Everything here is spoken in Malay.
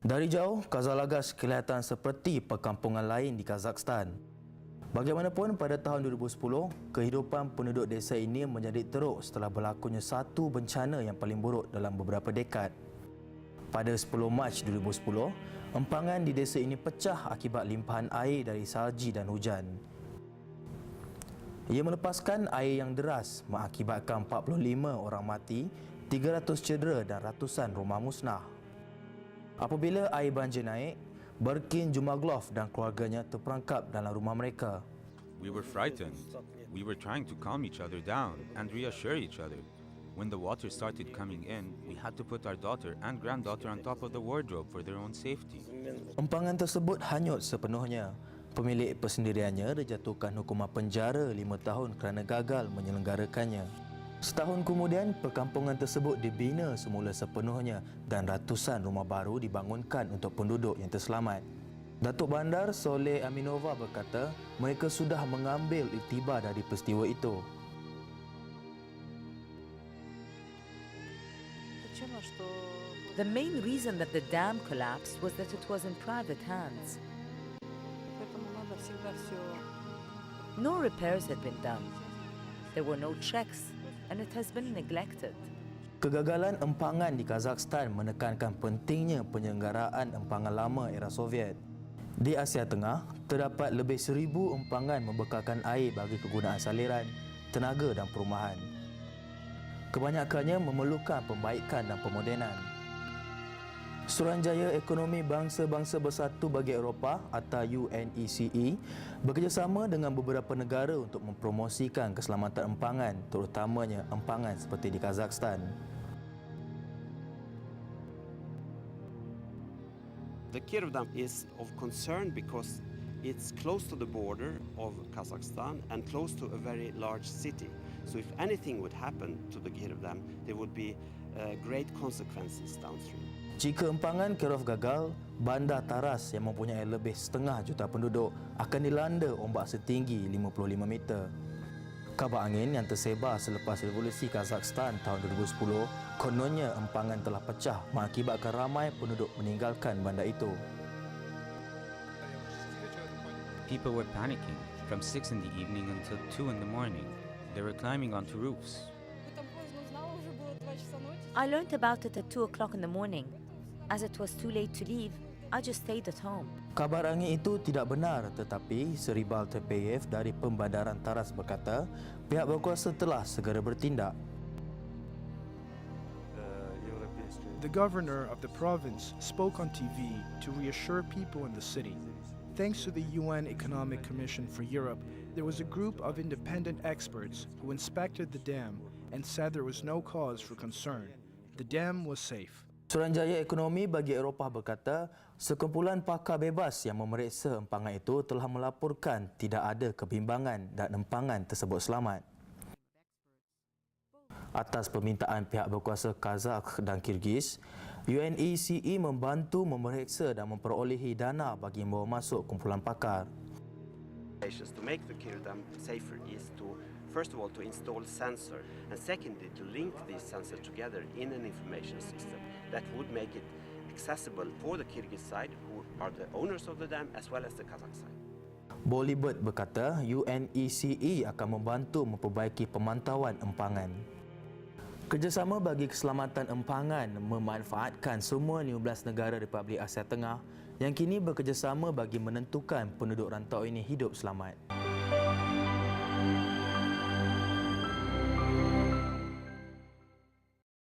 Dari jauh, Kazalagas kelihatan seperti perkampungan lain di Kazakhstan. Bagaimanapun, pada tahun 2010, kehidupan penduduk desa ini menjadi teruk setelah berlakunya satu bencana yang paling buruk dalam beberapa dekad. Pada 10 Mac 2010, empangan di desa ini pecah akibat limpahan air dari salji dan hujan. Ia melepaskan air yang deras mengakibatkan 45 orang mati, 300 cedera dan ratusan rumah musnah. Apabila air banjir naik, Berkin Jumaglov dan keluarganya terperangkap dalam rumah mereka. We were frightened. We were trying to calm each other down and reassure each other. When the water started coming in, we had to put our daughter and granddaughter on top of the wardrobe for their own safety. Empangan tersebut hanyut sepenuhnya. Pemilik persendiriannya dijatuhkan hukuman penjara 5 tahun kerana gagal menyelenggarakannya. Setahun kemudian, perkampungan tersebut dibina semula sepenuhnya dan ratusan rumah baru dibangunkan untuk penduduk yang terselamat. Datuk Bandar Soleh Aminova berkata, mereka sudah mengambil iktibar dari peristiwa itu. The main reason that the dam collapsed was that it was in private hands. No repairs had been done. There were no checks, and it has been neglected. Kegagalan empangan di Kazakhstan menekankan pentingnya penyelenggaraan empangan lama era Soviet. Di Asia Tengah, terdapat lebih 1,000 empangan membekalkan air bagi kegunaan saliran, tenaga dan perumahan. Kebanyakannya memerlukan pembaikan dan pemodenan. Suruhanjaya Ekonomi Bangsa-Bangsa Bersatu bagi Eropah atau UNECE bekerjasama dengan beberapa negara untuk mempromosikan keselamatan empangan, terutamanya empangan seperti di Kazakhstan. The Kirov Dam is of concern because it's close to the border of Kazakhstan and close to a very large city. So if anything would happen to the Kirov Dam, there would be great consequences downstream. Jika empangan Kirov gagal, bandar Taras yang mempunyai lebih 0.5 juta penduduk akan dilanda ombak setinggi 55 meter. Kabar angin yang tersebar selepas revolusi Kazakhstan tahun 2010, kononnya empangan telah pecah mengakibatkan ramai penduduk meninggalkan bandar itu. People were panicking from 6 in the evening until 2 in the morning. They were climbing onto roofs. I learned about it at 2 o'clock in the morning. As it was too late to leave, I just stayed at home. Kabar angin itu tidak benar, tetapi Seribal Tepeyev dari Pembandaran Taras berkata pihak berkuasa telah segera bertindak. The governor of the province spoke on TV to reassure people in the city. Thanks to the UN Economic Commission for Europe, there was a group of independent experts who inspected the dam and said there was no cause for concern. The dam was safe. Suruhanjaya Ekonomi bagi Eropah berkata, sekumpulan pakar bebas yang memeriksa empangan itu telah melaporkan tidak ada kebimbangan dan empangan tersebut selamat. Atas permintaan pihak berkuasa Kazakh dan Kyrgyz, UNECE membantu memeriksa dan memperolehi dana bagi membawa masuk kumpulan pakar. To make the Kirov Dam safer is to, first of all, to install sensor, and secondly, to link these sensors together in an information system that would make it accessible for the Kyrgyz side, who are the owners of the dam, as well as the Kazakh side. Bolibert berkata UNECE akan membantu memperbaiki pemantauan empangan. Kerjasama bagi keselamatan empangan memanfaatkan semua 15 negara Republik Asia Tengah yang kini bekerjasama bagi menentukan penduduk rantau ini hidup selamat.